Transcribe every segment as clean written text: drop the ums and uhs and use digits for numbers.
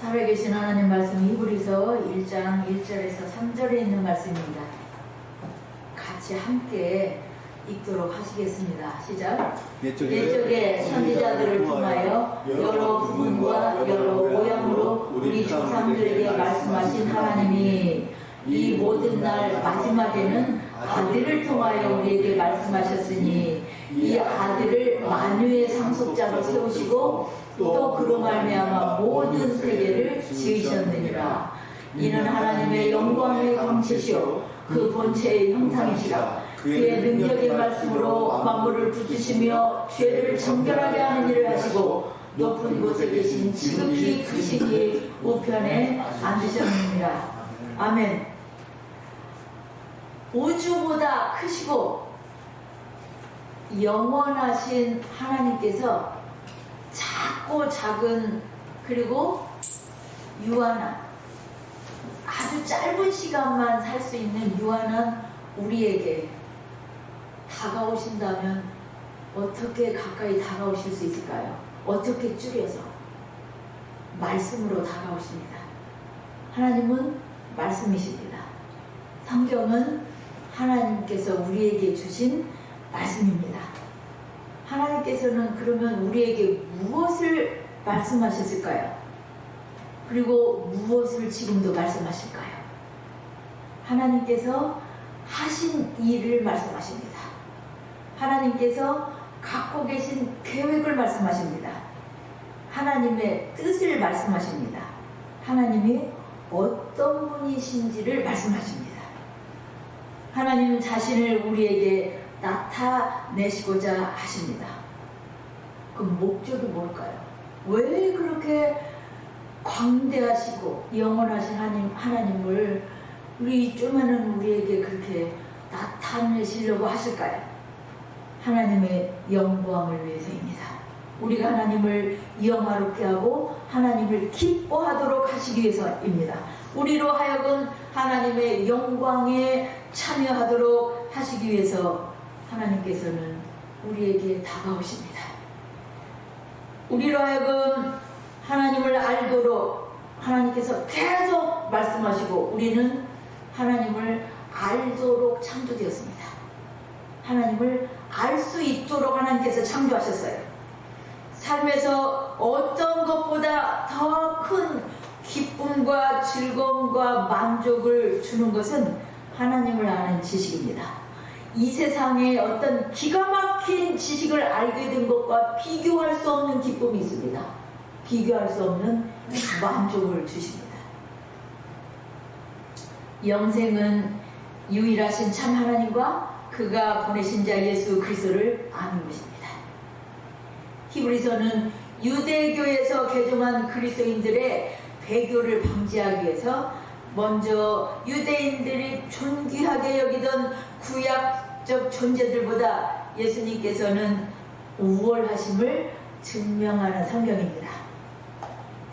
살아계신 하나님 말씀 히브리서 1장 1절에서 3절에 있는 말씀입니다. 같이 함께 읽도록 하시겠습니다. 시작. 옛적에 선지자들을 통하여 여러 부분과 여러 모양으로 우리 조상들에게 말씀하신 하나님이 이 모든 날 마지막에는 아들을 통하여 우리에게 말씀하셨으니 이 아들을 만유의 상속자로 세우시고 또 그로 말미암아 모든 세계를 지으셨느니라. 이는 하나님의 영광의 광채시요 그 본체의 형상이시라. 그의 능력의 말씀으로 만물을 붙이시며 죄를 정결하게 하는 일을 하시고 높은 곳에 계신 지극히 크신 이 우편에 앉으셨느니라. 아멘. 우주보다 크시고 영원하신 하나님께서 작고 작은 그리고 유한한 아주 짧은 시간만 살 수 있는 유한한 우리에게 다가오신다면 어떻게 가까이 다가오실 수 있을까요? 어떻게 줄여서? 말씀으로 다가오십니다. 하나님은 말씀이십니다. 성경은 하나님께서 우리에게 주신 말씀입니다. 하나님께서는 그러면 우리에게 무엇을 말씀하셨을까요? 그리고 무엇을 지금도 말씀하실까요? 하나님께서 하신 일을 말씀하십니다. 하나님께서 갖고 계신 계획을 말씀하십니다. 하나님의 뜻을 말씀하십니다. 하나님이 어떤 분이신지를 말씀하십니다. 하나님 자신을 우리에게 나타내시고자 하십니다. 그 목적이 뭘까요? 왜 그렇게 광대하시고 영원하신 하나님을 우리 조그마한 우리에게 그렇게 나타내시려고 하실까요? 하나님의 영광을 위해서입니다. 우리가 하나님을 영화롭게 하고 하나님을 기뻐하도록 하시기 위해서입니다. 우리로 하여금 하나님의 영광에 참여하도록 하시기 위해서 하나님께서는 우리에게 다가오십니다. 우리로 하여금 하나님을 알도록 하나님께서 계속 말씀하시고 우리는 하나님을 알도록 창조되었습니다. 하나님을 알 수 있도록 하나님께서 창조하셨어요. 삶에서 어떤 것보다 더 큰 기쁨과 즐거움과 만족을 주는 것은 하나님을 아는 지식입니다. 이 세상에 어떤 기가 막힌 지식을 알게 된 것과 비교할 수 없는 기쁨이 있습니다. 비교할 수 없는 만족을 주십니다. 영생은 유일하신 참 하나님과 그가 보내신 자 예수 그리스도를 아는 것입니다. 히브리서는 유대교에서 개종한 그리스도인들의 배교를 방지하기 위해서 먼저 유대인들이 존귀하게 여기던 구약적 존재들보다 예수님께서는 우월하심을 증명하는 성경입니다.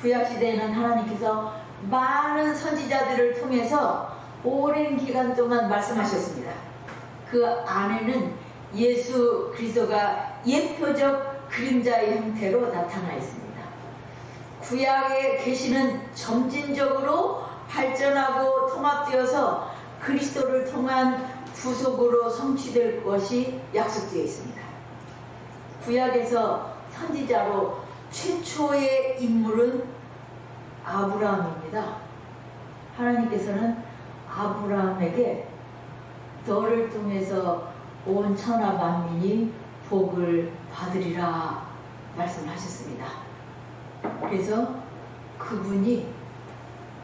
구약시대에는 하나님께서 많은 선지자들을 통해서 오랜 기간 동안 말씀하셨습니다. 그 안에는 예수 그리스도가 예표적 그림자의 형태로 나타나 있습니다. 구약에 계시는 점진적으로 발전하고 통합되어서 그리스도를 통한 구속으로 성취될 것이 약속되어 있습니다. 구약에서 선지자로 최초의 인물은 아브라함입니다. 하나님께서는 아브라함에게 너를 통해서 온 천하 만민이 복을 받으리라 말씀하셨습니다. 그래서 그분이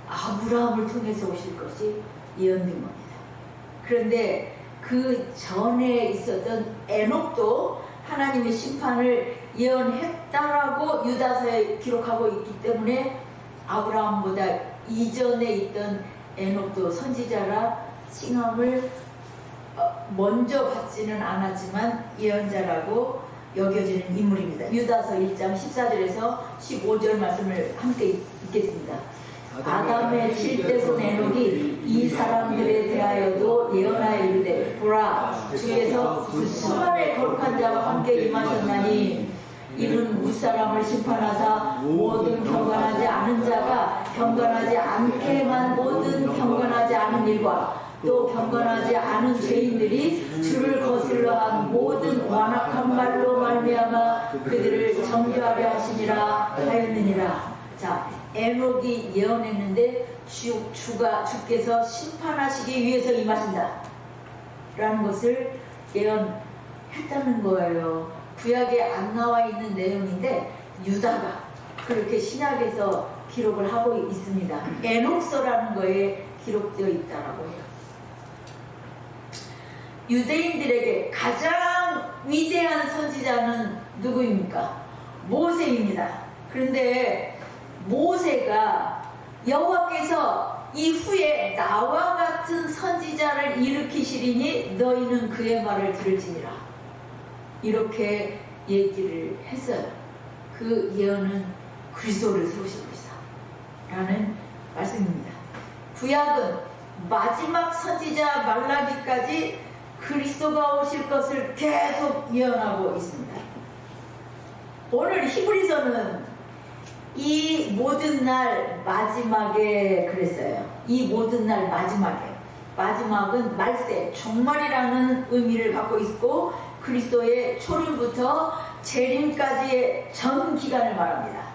아브라함을 통해서 오실 것이 예언된 겁니다. 그런데 그 전에 있었던 에녹도 하나님의 심판을 예언했다라고 유다서에 기록하고 있기 때문에 아브라함보다 이전에 있던 에녹도 선지자라 칭함을 먼저 받지는 않았지만 예언자라고 여겨지는 인물입니다. 유다서 1장 14절에서 15절 말씀을 함께 읽겠습니다. 아담의 7대손 에녹이 이 사람들에 대하여도 예언하여 이르되 보라 주에서 그 수많은 거룩한 자와 함께 임하셨나니 이는 무사람을 심판하사 모든 경건하지 않은 자가 경건하지 않게 행한 모든 경건하지 않은 일과 또 경건하지 않은 죄인들이 주를 거슬러 한 모든 완악한 말로 말미암아 그들을 정죄하려 하시니라 하였느니라. 자, 에녹이 예언했는데 주께서 심판하시기 위해서 임하신다 라는 것을 예언했다는 거예요. 구약에 안 나와 있는 내용인데 유다가 그렇게 신약에서 기록을 하고 있습니다. 에녹서라는 거에 기록되어 있다라고 해요. 유대인들에게 가장 위대한 선지자는 누구입니까? 모세입니다. 그런데 모세가 여호와께서 이후에 나와 같은 선지자를 일으키시리니 너희는 그의 말을 들을지니라 이렇게 얘기를 했어요. 그 예언은 그리스도를 세우실 것이다 라는 말씀입니다. 구약은 마지막 선지자 말라기까지 그리스도가 오실 것을 계속 예언하고 있습니다. 오늘 히브리서는 이 모든 날 마지막에 그랬어요. 이 모든 날 마지막은 말세, 종말이라는 의미를 갖고 있고 그리스도의 초림부터 재림까지의 전 기간을 말합니다.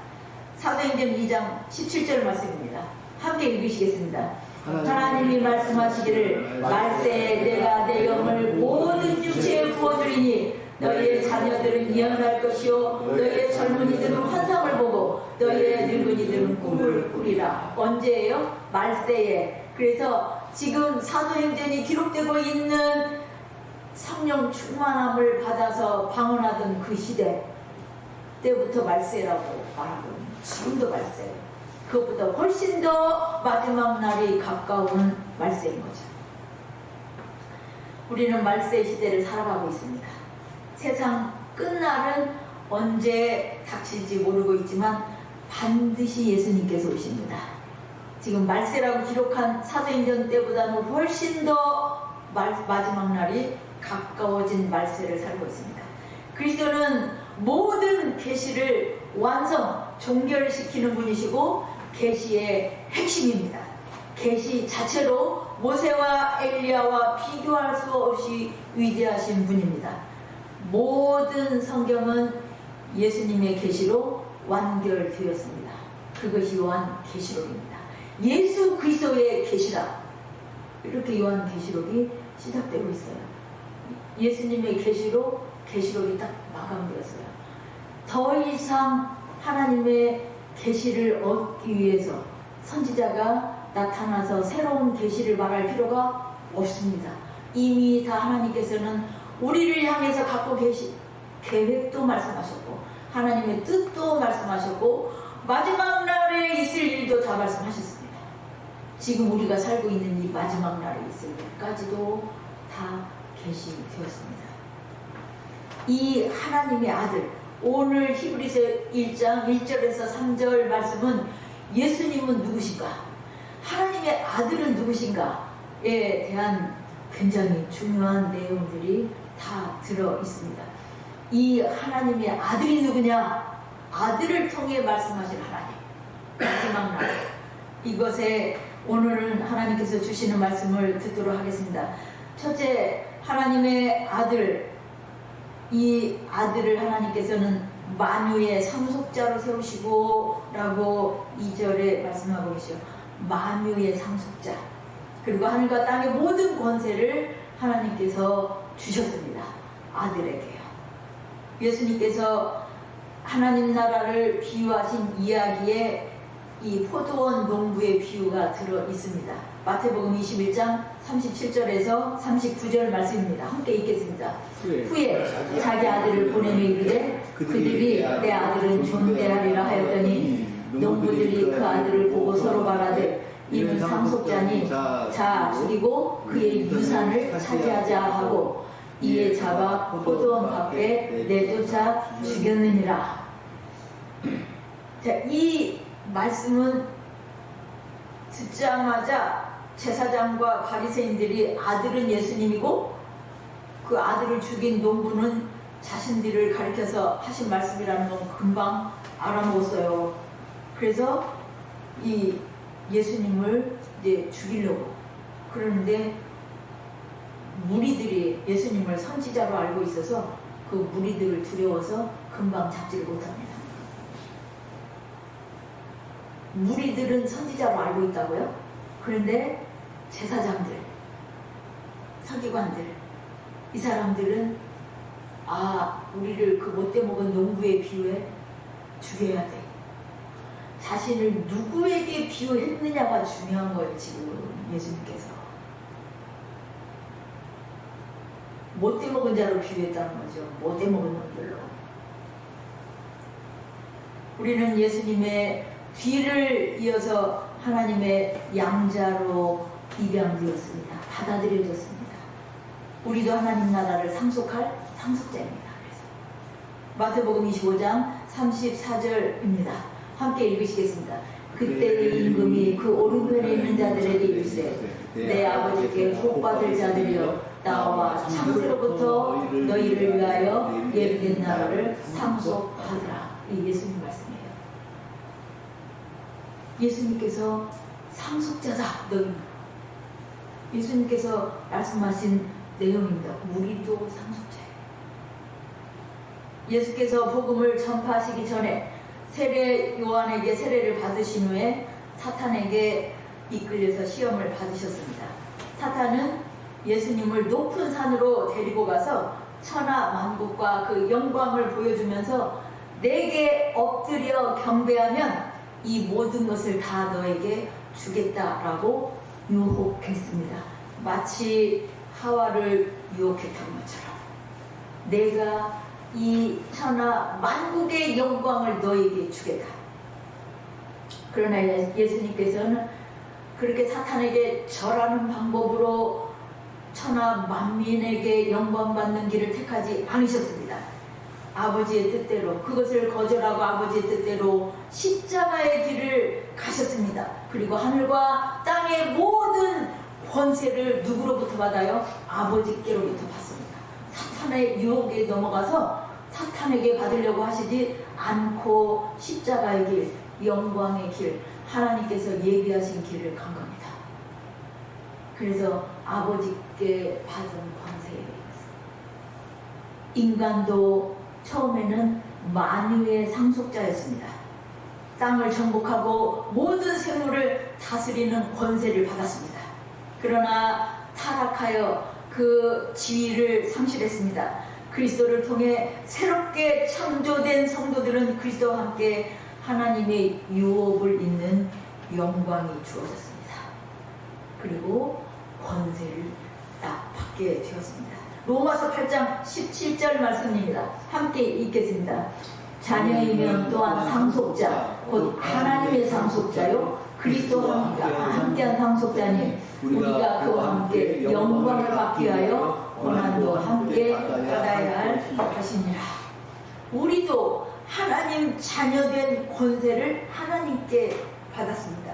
사도행전 2장 17절 말씀입니다. 함께 읽으시겠습니다. 하나님이 말씀하시기를 말세에 내가 내 영을 모든 육체에 부어주리니 너희의 자녀들은 예언할 것이요 너희의 젊은이들은 환상을 보고 너희의 늙은이들은 꿈을 꾸리라. 언제예요? 말세에. 그래서 지금 사도행전이 기록되고 있는 성령 충만함을 받아서 방언하던 그 시대 때부터 말세라고 말하거든요. 지금도 말세. 그것보다 훨씬 더 마지막 날이 가까운 말세인 거죠. 우리는 말세 시대를 살아가고 있습니다. 세상 끝날은 언제 닥칠지 모르고 있지만 반드시 예수님께서 오십니다. 지금 말세라고 기록한 사도행전 때보다는 훨씬 더 마지막 날이 가까워진 말세를 살고 있습니다. 그리스도는 모든 계시를 완성, 종결시키는 분이시고 계시의 핵심입니다. 계시 자체로 모세와 엘리야와 비교할 수 없이 위대하신 분입니다. 모든 성경은 예수님의 계시로 완결되었습니다. 그것이 요한 계시록입니다. 예수 그리스도의 계시라 이렇게 요한 계시록이 시작되고 있어요. 예수님의 계시로 계시록이 딱 마감되었어요. 더 이상 하나님의 계시를 얻기 위해서 선지자가 나타나서 새로운 계시를 말할 필요가 없습니다. 이미 다 하나님께서는 우리를 향해서 갖고 계신 계획도 말씀하셨고 하나님의 뜻도 말씀하셨고 마지막 날에 있을 일도 다 말씀하셨습니다. 지금 우리가 살고 있는 이 마지막 날에 있을 일까지도 다 계시되었습니다. 이 하나님의 아들, 오늘 히브리서 1장 1절에서 3절 말씀은 예수님은 누구신가? 하나님의 아들은 누구신가에 대한 굉장히 중요한 내용들이 다 들어 있습니다. 이 하나님의 아들이 누구냐? 아들을 통해 말씀하신 하나님. 마지막 날. 이것에 오늘은 하나님께서 주시는 말씀을 듣도록 하겠습니다. 첫째, 하나님의 아들. 이 아들을 하나님께서는 만유의 상속자로 세우시고 라고 2절에 말씀하고 계시죠. 만유의 상속자. 그리고 하늘과 땅의 모든 권세를 하나님께서 주셨습니다. 아들에게요. 예수님께서 하나님 나라를 비유하신 이야기에 이 포도원 농부의 비유가 들어 있습니다. 마태복음 21장 37절에서 39절 말씀입니다. 함께 읽겠습니다. 후에 자기 아들을 보내며 이르되 그들이 내 아들은 존대하리라 하였더니 농부들이 그 아들을 보고 서로 말하되 이는 상속자니 자 죽이고 그의 유산을 차지하자 하고 이에 잡아 포도원 밖에 내쫓아 죽였느니라. 자, 이 말씀은 듣자마자 제사장과 바리새인들이 아들은 예수님이고 그 아들을 죽인 농부는 자신들을 가리켜서 하신 말씀이라는 건 금방 알아먹었어요. 그래서 이 예수님을 이제 죽이려고 그러는데 무리들이 예수님을 선지자로 알고 있어서 그 무리들을 두려워서 금방 잡지를 못합니다. 무리들은 선지자로 알고 있다고요? 그런데 제사장들, 서기관들, 이 사람들은 우리를 그 못돼 먹은 농부에 비유해 죽여야 돼. 자신을 누구에게 비유했느냐가 중요한 거예요. 지금 예수님께서 못돼 먹은 자로 비유했다는 거죠. 못돼 먹은 놈들로. 우리는 예수님의 뒤를 이어서 하나님의 양자로 입양되었습니다. 받아들여졌습니다. 우리도 하나님 나라를 상속할 상속자입니다. 그래서 마태복음 25장 34절입니다. 함께 읽으시겠습니다. 그때의 임금이 그 오른편에 있는 자들에게 이르시되 내 아버지께 복받을 자들이여 나와 창세로부터 너희를 위하여 예비된 나라를 상속하리라. 이 예수님 말씀이에요. 예수님께서 상속자다. 너희 예수님께서 말씀하신 내용입니다. 우리도 상속자예요. 예수께서 복음을 전파하시기 전에 세례 요한에게 세례를 받으신 후에 사탄에게 이끌려서 시험을 받으셨습니다. 사탄은 예수님을 높은 산으로 데리고 가서 천하 만국과 그 영광을 보여주면서 내게 엎드려 경배하면 이 모든 것을 다 너에게 주겠다라고 유혹했습니다. 마치 하와를 유혹했던 것처럼 내가 이 천하 만국의 영광을 너에게 주겠다. 그러나 예수님께서는 그렇게 사탄에게 절하는 방법으로 천하 만민에게 영광 받는 길을 택하지 않으셨습니다. 아버지의 뜻대로 그것을 거절하고 아버지의 뜻대로 십자가의 길을 가셨습니다. 그리고 하늘과 땅의 모든 권세를 누구로부터 받아요? 아버지께로부터 받습니다. 사탄의 유혹에 넘어가서 사탄에게 받으려고 하시지 않고 십자가의 길, 영광의 길, 하나님께서 예비하신 길을 간 겁니다. 그래서 아버지께 받은 권세에 인간도 처음에는 만유의 상속자였습니다. 땅을 정복하고 모든 생물을 다스리는 권세를 받았습니다. 그러나 타락하여 그 지위를 상실했습니다. 그리스도를 통해 새롭게 창조된 성도들은 그리스도와 함께 하나님의 유업을 잇는 영광이 주어졌습니다. 그리고 권세를 딱 받게 되었습니다. 로마서 8장 17절 말씀입니다. 함께 읽겠습니다. 자녀이면 또한 상속자, 곧 하나님의 상속자요 그리스도와 함께한 상속자니 우리가 그와 함께 영광을 받기 위하여 고난도 함께 받아야 할 것이니라. 우리도 하나님 자녀된 권세를 하나님께 받았습니다.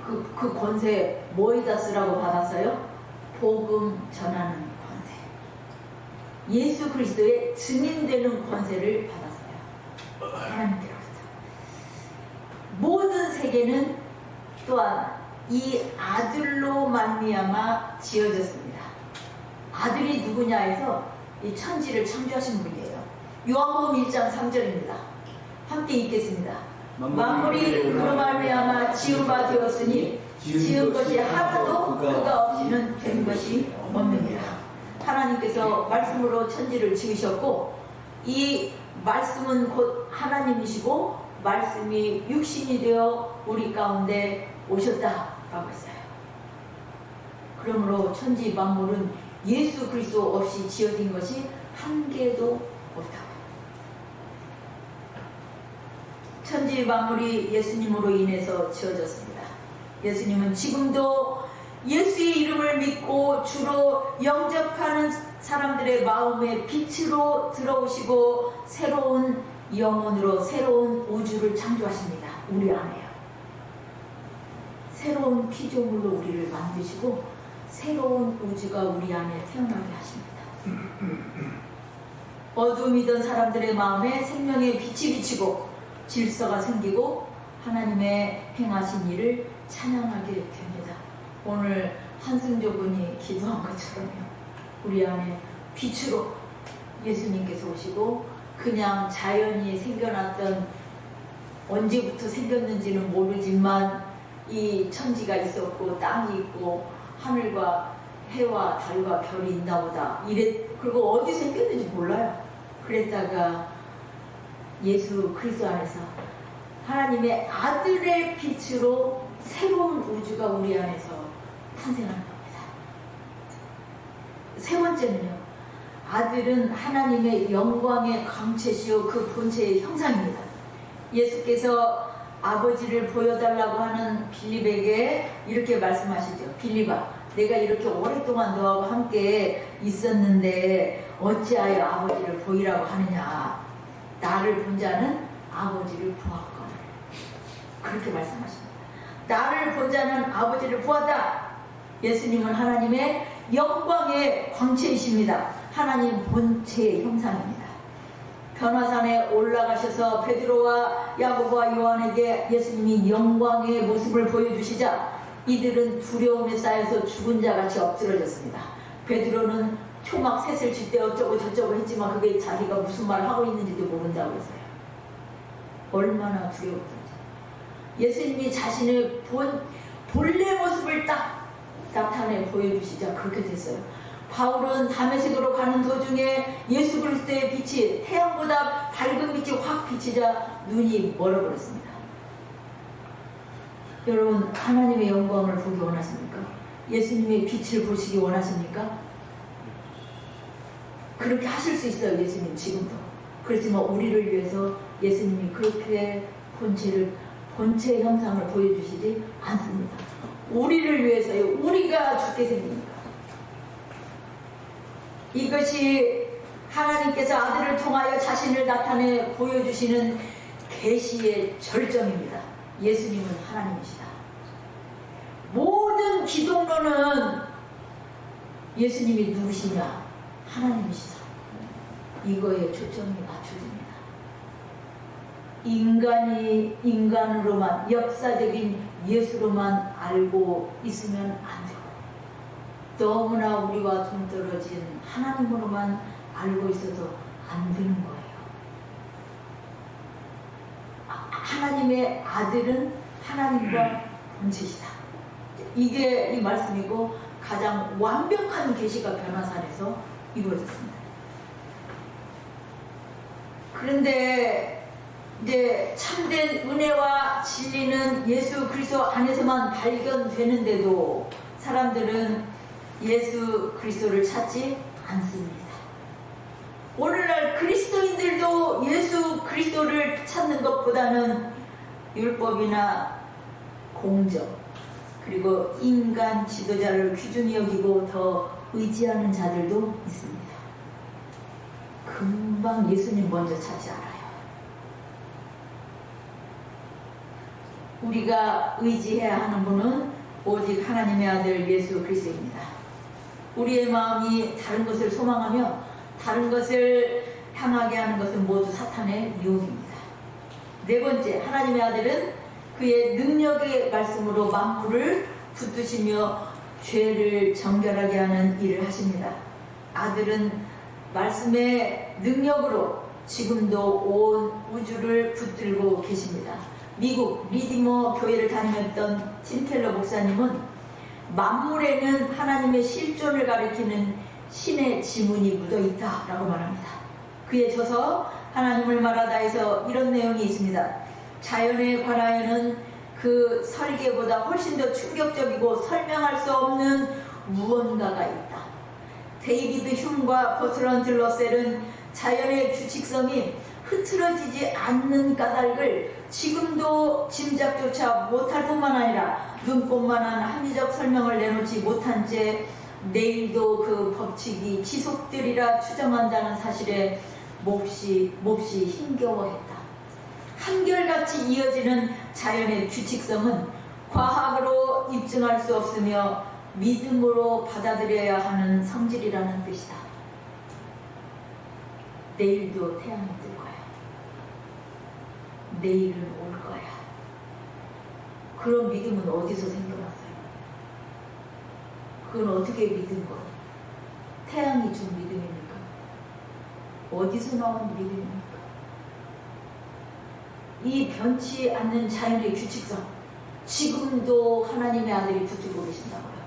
그 권세 뭐에다 쓰라고 받았어요? 복음 전하는 권세, 예수 그리스도의 증인되는 권세를 받았어요. 하나님께로부터. 모든 세계는 또한 이 아들로 말미암아 지어졌습니다. 아들이 누구냐 해서 이 천지를 창조하신 분이에요. 요한복음 1장 3절입니다. 함께 읽겠습니다. 만물이 그로 말미암아 지은 바 되었으니 지은 것이 하나도 그가 없이는 된 것이 없느니라. 하나님께서 말씀으로 천지를 지으셨고 이 말씀은 곧 하나님이시고 말씀이 육신이 되어 우리 가운데 오셨다라고 했어요. 그러므로 천지 만물은 예수 그리스도 없이 지어진 것이 한 개도 없다고. 천지 만물이 예수님으로 인해서 지어졌습니다. 예수님은 지금도 예수의 이름을 믿고 주로 영접하는 사람들의 마음의 빛으로 들어오시고 새로운 영혼으로 새로운 우주를 창조하십니다. 우리 안에요. 새로운 피조물로 우리를 만드시고 새로운 우주가 우리 안에 태어나게 하십니다. 어둠이던 사람들의 마음에 생명의 빛이 비치고 질서가 생기고 하나님의 행하신 일을 찬양하게 됩니다. 오늘 한승조 군이 기도한 것처럼요. 우리 안에 빛으로 예수님께서 오시고 그냥 자연이 생겨났던 언제부터 생겼는지는 모르지만 이 천지가 있었고 땅이 있고 하늘과 해와 달과 별이 있나 보다. 그리고 어디 생겼는지 몰라요. 그랬다가 예수 그리스도 안에서 하나님의 아들의 빛으로 새로운 우주가 우리 안에서 탄생하는 겁니다. 세 번째는요. 아들은 하나님의 영광의 광채시요 그 본체의 형상입니다. 예수께서 아버지를 보여달라고 하는 빌립에게 이렇게 말씀하시죠. 빌립아, 내가 이렇게 오랫동안 너하고 함께 있었는데 어찌하여 아버지를 보이라고 하느냐. 나를 본 자는 아버지를 보았거늘. 그렇게 말씀하십니다. 나를 본 자는 아버지를 보았다. 예수님은 하나님의 영광의 광채이십니다. 하나님 본체의 형상입니다. 변화산에 올라가셔서 베드로와 야고보와 요한에게 예수님이 영광의 모습을 보여주시자 이들은 두려움에 쌓여서 죽은 자같이 엎드러졌습니다. 베드로는 초막 셋을 칠 때 어쩌고 저쩌고 했지만 그게 자기가 무슨 말을 하고 있는지도 모른다고 해서요. 얼마나 두려웠던지. 예수님이 자신의 본래 모습을 딱 나타내 보여주시자 그렇게 됐어요. 바울은 다메섹으로 가는 도중에 예수 그리스도의 빛이 태양보다 밝은 빛이 확 비치자 눈이 멀어버렸습니다. 여러분, 하나님의 영광을 보기 원하십니까? 예수님의 빛을 보시기 원하십니까? 그렇게 하실 수 있어요. 예수님 지금도. 그렇지만 우리를 위해서 예수님이 그렇게 본체의 형상을 보여주시지 않습니다. 우리를 위해서요. 우리가 죽게 생깁니다. 이것이 하나님께서 아들을 통하여 자신을 나타내 보여주시는 계시의 절정입니다. 예수님은 하나님이시다. 모든 기독론은 예수님이 누구시냐? 하나님이시다. 이거에 초점이 맞춰집니다. 인간이 인간으로만, 역사적인 예수로만 알고 있으면 안 되고 너무나 우리와 동떨어진 하나님으로만 알고 있어도 안 되는 거예요. 하나님의 아들은 하나님과 본체시다. 이게 이 말씀이고 가장 완벽한 계시가 변화산에서 이루어졌습니다. 그런데 이제 참된 은혜와 진리는 예수 그리스도 안에서만 발견되는데도 사람들은 예수 그리스도를 찾지 않습니다. 오늘날 그리스도인들도 예수 그리스도를 찾는 것보다는 율법이나 공적 그리고 인간 지도자를 귀중히 여기고 더 의지하는 자들도 있습니다. 금방 예수님 먼저 찾지 않아요. 우리가 의지해야 하는 분은 오직 하나님의 아들 예수 그리스도입니다. 우리의 마음이 다른 것을 소망하며 다른 것을 향하게 하는 것은 모두 사탄의 유혹입니다. 네 번째, 하나님의 아들은 그의 능력의 말씀으로 만물을 붙드시며 죄를 정결하게 하는 일을 하십니다. 아들은 말씀의 능력으로 지금도 온 우주를 붙들고 계십니다. 미국 리디머 교회를 다니셨던 팀켈러 목사님은 만물에는 하나님의 실존을 가리키는 신의 지문이 묻어있다 라고 말합니다. 그에 저서 하나님을 말하다에서 이런 내용이 있습니다. 자연에 관하여는 그 설계보다 훨씬 더 충격적이고 설명할 수 없는 무언가가 있다. 데이비드 흉과 버트런드 러셀은 자연의 규칙성이 흐트러지지 않는 까닭을 지금도 짐작조차 못할 뿐만 아니라 눈꽃만한 합리적 설명을 내놓지 못한 채 내일도 그 법칙이 지속되리라 추정한다는 사실에 몹시 힘겨워했다. 한결같이 이어지는 자연의 규칙성은 과학으로 입증할 수 없으며 믿음으로 받아들여야 하는 성질이라는 뜻이다. 내일도 태양이 뜰 거야. 내일은 올 거야. 그런 믿음은 어디서 생겨났어요? 그건 어떻게 믿은 거예요? 태양이 준 믿음입니까? 어디서 나온 믿음입니까? 이 변치 않는 자연의 규칙성, 지금도 하나님의 아들이 붙들고 계신다고요.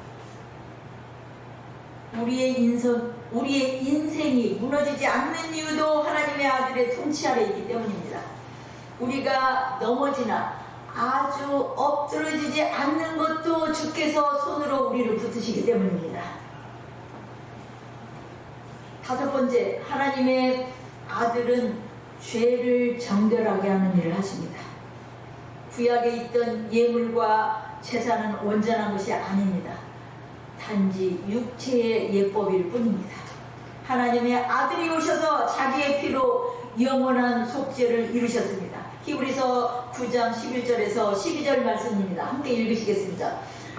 우리의 인생이 무너지지 않는 이유도 하나님의 아들의 통치 아래 있기 때문입니다. 우리가 넘어지나 아주 엎드러지지 않는 것도 주께서 손으로 우리를 붙드시기 때문입니다. 다섯 번째, 하나님의 아들은 죄를 정결하게 하는 일을 하십니다. 구약에 있던 예물과 제사는 온전한 것이 아닙니다. 단지 육체의 예법일 뿐입니다. 하나님의 아들이 오셔서 자기의 피로 영원한 속죄를 이루셨습니다. 히브리서 9장 11절에서 12절 말씀입니다. 함께 읽으시겠습니다.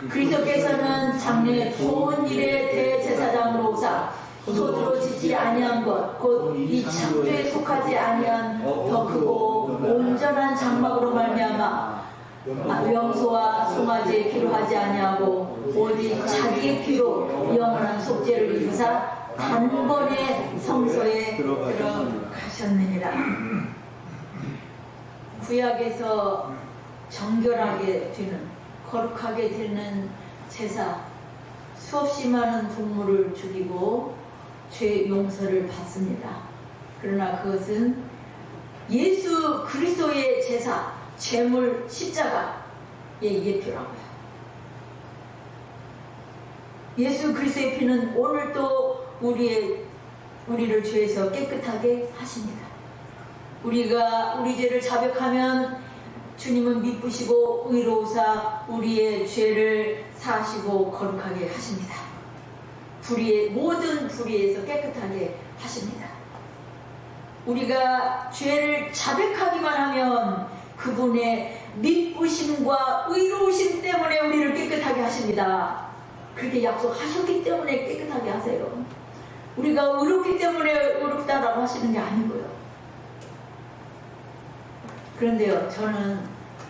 그리스도께서는 장래 좋은 일의 대제사장으로 오사 손으로 짓지 아니한 것 곧 이 창조에 속하지 아니한 더 크고 온전한 장막으로 말미암아 명소와 송아지의 피로 하지 아니하고 오직 자기의 피로 영원한 속죄를 이루사 단번에 성소에 들어가셨느니라. 구약에서 정결하게 되는, 거룩하게 되는 제사, 수없이 많은 동물을 죽이고 죄 용서를 받습니다. 그러나 그것은 예수 그리스도의 제사, 제물, 십자가의 예표라고요. 예수 그리스도의 피는 오늘도 우리를 죄에서 깨끗하게 하십니다. 우리가 우리 죄를 자백하면 주님은 미쁘시고 의로우사 우리의 죄를 사하시고 거룩하게 하십니다. 모든 불의에서 깨끗하게 하십니다. 우리가 죄를 자백하기만 하면 그분의 미쁘심과 의로우심 때문에 우리를 깨끗하게 하십니다. 그렇게 약속하셨기 때문에 깨끗하게 하세요. 우리가 의롭기 때문에 의롭다라고 하시는 게 아니고요. 그런데요, 저는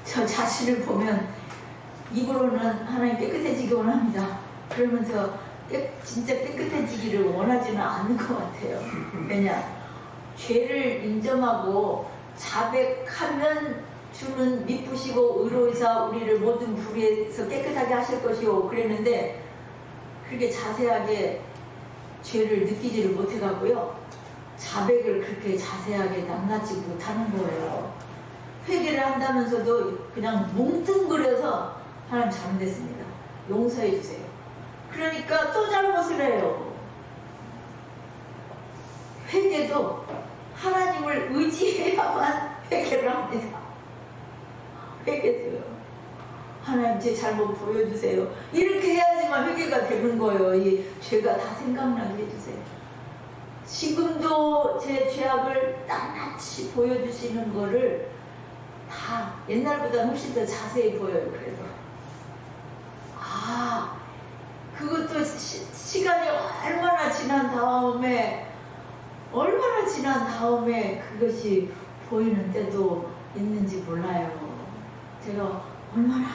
저 자신을 보면 입으로는 하나님 깨끗해지기 원합니다. 그러면서 진짜 깨끗해지기를 원하지는 않는 것 같아요. 왜냐? 죄를 인정하고 자백하면 주는 미쁘시고 의로우사 우리를 모든 불의에서 깨끗하게 하실 것이요 그랬는데 그렇게 자세하게 죄를 느끼지를 못해가고요. 자백을 그렇게 자세하게 낱낱이 못하는 거예요. 회개를 한다면서도 그냥 뭉뚱그려서 하나님 잘못했습니다. 용서해 주세요. 그러니까 또 잘못을 해요. 회개도 하나님을 의지해야만 회개를 합니다. 회개도요. 하나님 제 잘못 보여주세요. 이렇게 해야지만 회개가 되는 거예요. 이 죄가 다 생각나게 해주세요. 지금도 제 죄악을 낱낱이 보여주시는 거를 다 옛날보다 훨씬 더 자세히 보여요. 그래도 그것도 시간이 얼마나 지난 다음에 그것이 보이는 때도 있는지 몰라요. 제가 얼마나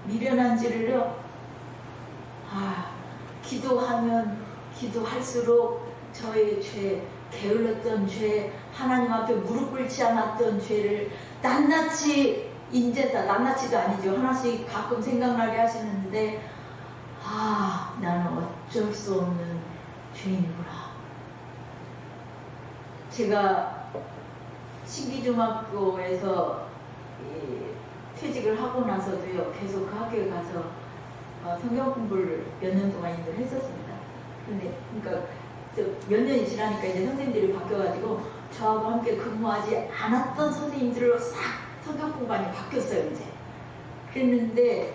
미련한지를요. 기도하면 기도할수록 저의 죄, 게을렀던 죄, 하나님 앞에 무릎 꿇지 않았던 죄를 낱낱이 낱낱이도 아니죠. 하나씩 가끔 생각나게 하시는데 나는 어쩔 수 없는 죄인이구나. 제가 신기중학교에서 퇴직을 하고 나서도요, 계속 그 학교에 가서 성경 공부를 몇 년 동안 했었습니다. 근데 그러니까 몇 년이 지나니까 이제 선생님들이 바뀌어가지고 저하고 함께 근무하지 않았던 선생님들로 싹 성경 공부반이 바뀌었어요. 이제 그랬는데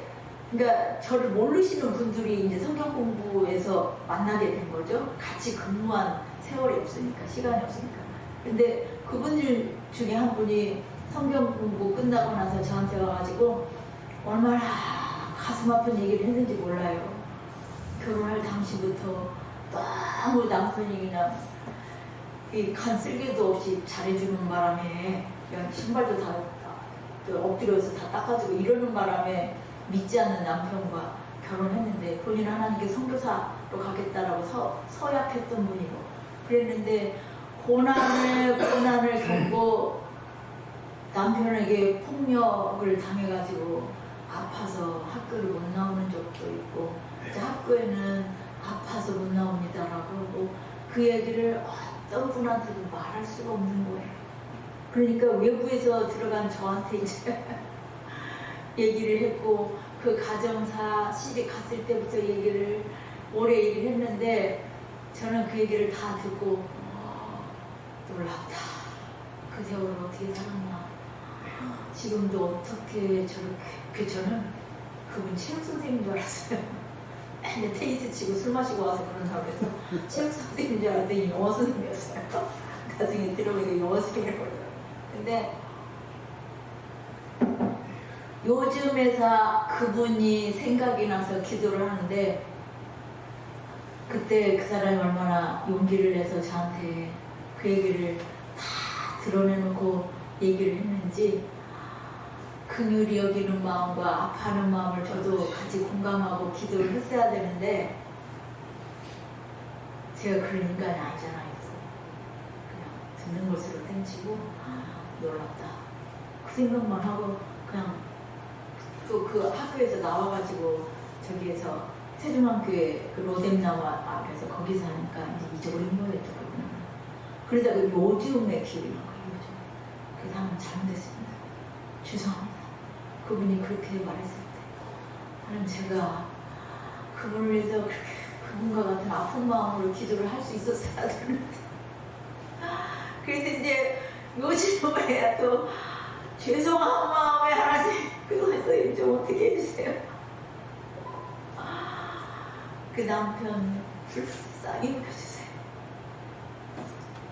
그러니까 저를 모르시는 분들이 이제 성경 공부에서 만나게 된 거죠. 같이 근무한 세월이 없으니까, 시간이 없으니까. 근데 그분들 중에 한 분이 성경 공부 끝나고 나서 저한테 와가지고 얼마나 가슴 아픈 얘기를 했는지 몰라요. 결혼할 당시부터 너무 남편이 그냥 간 쓸개도 없이 잘해주는 바람에 그냥 신발도 다 엎드려서 다 닦아주고 이러는 바람에 믿지 않는 남편과 결혼했는데 본인은 하나님께 선교사로 가겠다라고 서약했던 분이고 그랬는데 고난을 겪고 남편에게 폭력을 당해가지고 아파서 학교를 못 나오는 적도 있고 이제 학교에는 아파서 못 나옵니다라고 하고 그 얘기를 어떤 분한테도 말할 수가 없는 거예요. 그러니까 외부에서 들어간 저한테 이제 얘기를 했고 그 가정사 시집 갔을 때부터 얘기를 오래 얘기를 했는데 저는 그 얘기를 다 듣고 놀랍다. 그 세월을 어떻게 살았나. 지금도 어떻게 저렇게 저는 그분 체육 선생님인 줄 알았어요. 맨날 테니스 치고 술 마시고 와서 그런 사람에서 체육 선생님인 줄 알았더니 영어 선생님이었어요. 나중에 들어보니까 영어 선생님이라고 그러더라고요. 근데 요즘 회사 그분이 생각이 나서 기도를 하는데 그때 그 사람이 얼마나 용기를 내서 저한테 그 얘기를 다 드러내놓고 얘기를 했는지 긍휼히 여기는 마음과 아파하는 마음을 저도 같이 공감하고 기도를 했어야 되는데 제가 그런 인간이 아니잖아요. 그냥 듣는 것으로 땡치고 놀랍다. 그 생각만 하고 그냥 그 학교에서 나와가지고 저기에서 세종학교에 그 로뎀나무 앞에서 거기서 하니까 이제 잊어버린 거예요. 그러다가 요즘에 기억이 난 거예요. 요즘. 그래서 한번 잘못했습니다. 죄송합니다. 그분이 그렇게 말했을 때 하나님 제가 그분을 위해서 그렇게 그분과 같은 아픈 마음으로 기도를 할 수 있었어야 되는데 그래서 이제 요즘에 또 죄송한 마음에 하나님 그래서 좀 어떻게 해주세요. 그 남편 불쌍히 여겨주세요.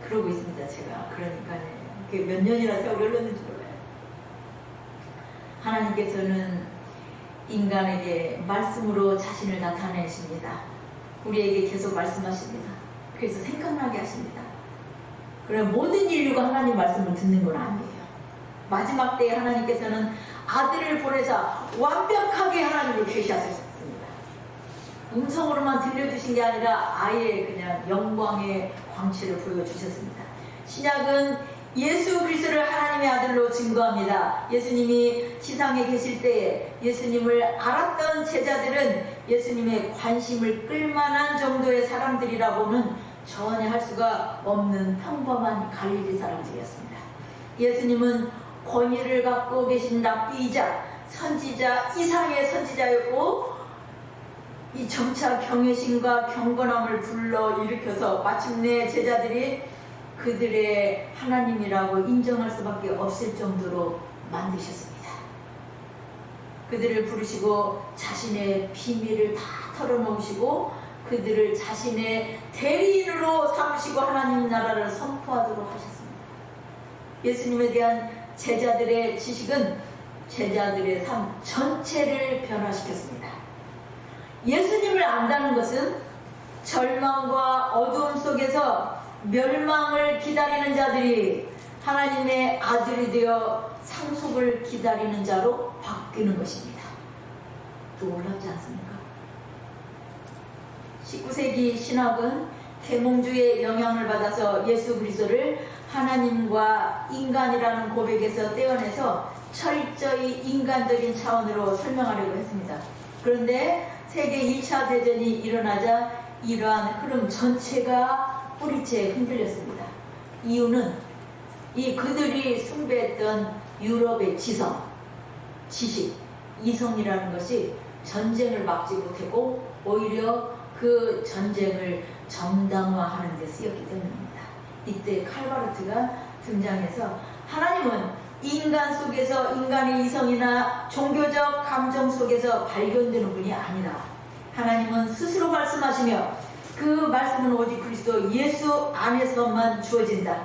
그러고 있습니다. 제가 그러니까 몇 년이나 세월이 흘렀는지 몰라요. 하나님께서는 인간에게 말씀으로 자신을 나타내십니다. 우리에게 계속 말씀하십니다. 그래서 생각나게 하십니다. 그럼 모든 인류가 하나님 말씀을 듣는 건 아니에요. 마지막 때에 하나님께서는 아들을 보내사 완벽하게 하나님을 계시하셨습니다. 음성으로만 들려주신 게 아니라 아예 그냥 영광의 광채를 보여주셨습니다. 신약은 예수 그리스도를 하나님의 아들로 증거합니다. 예수님이 지상에 계실 때에 예수님을 알았던 제자들은 예수님의 관심을 끌만한 정도의 사람들이라고는 전혀 할 수가 없는 평범한 갈릴리 사람들이었습니다. 예수님은 권위를 갖고 계신 랍비이자 선지자 이상의 선지자였고 이 점차 경외심과 경건함을 불러일으켜서 마침내 제자들이 그들의 하나님이라고 인정할 수밖에 없을 정도로 만드셨습니다. 그들을 부르시고 자신의 비밀을 다 털어놓으시고 그들을 자신의 대리인으로 삼으시고 하나님 나라를 선포하도록 하셨습니다. 예수님에 대한 제자들의 지식은 제자들의 삶 전체를 변화시켰습니다. 예수님을 안다는 것은 절망과 어두움 속에서 멸망을 기다리는 자들이 하나님의 아들이 되어 상속을 기다리는 자로 바뀌는 것입니다. 또 놀랍지 않습니까? 19세기 신학은 계몽주의 영향을 받아서 예수 그리스도를 하나님과 인간이라는 고백에서 떼어내서 철저히 인간적인 차원으로 설명하려고 했습니다. 그런데 세계 1차 대전이 일어나자 이러한 흐름 전체가 뿌리째 흔들렸습니다. 이유는 이 그들이 숭배했던 유럽의 지성, 지식, 이성이라는 것이 전쟁을 막지 못했고 오히려 그 전쟁을 정당화하는 데 쓰였기 때문입니다. 이때 칼바르트가 등장해서 하나님은 인간 속에서 인간의 이성이나 종교적 감정 속에서 발견되는 분이 아니라 하나님은 스스로 말씀하시며 그 말씀은 오직 그리스도 예수 안에서만 주어진다.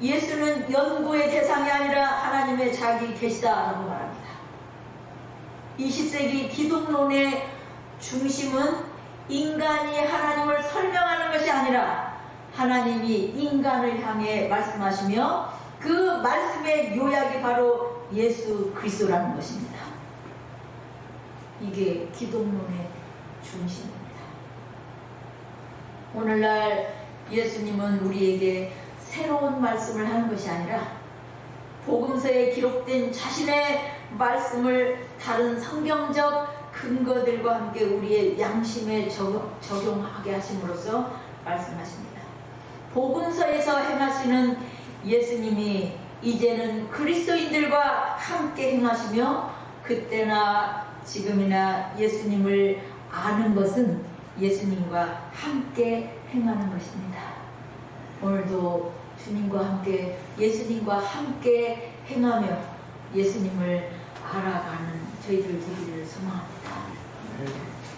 예수는 연구의 대상이 아니라 하나님의 자기 계시다라고 말합니다. 20세기 기독론의 중심은 인간이 하나님을 설명하는 것이 아니라 하나님이 인간을 향해 말씀하시며 그 말씀의 요약이 바로 예수 그리스도라는 것입니다. 이게 기독론의 중심입니다. 오늘날 예수님은 우리에게 새로운 말씀을 하는 것이 아니라 복음서에 기록된 자신의 말씀을 다른 성경적 근거들과 함께 우리의 양심에 적용하게 하심으로써 말씀하십니다. 복음서에서 행하시는 예수님이 이제는 그리스도인들과 함께 행하시며 그때나 지금이나 예수님을 아는 것은 예수님과 함께 행하는 것입니다. 오늘도 주님과 함께 예수님과 함께 행하며 예수님을 알아가는 저희들 되기를 소망합니다.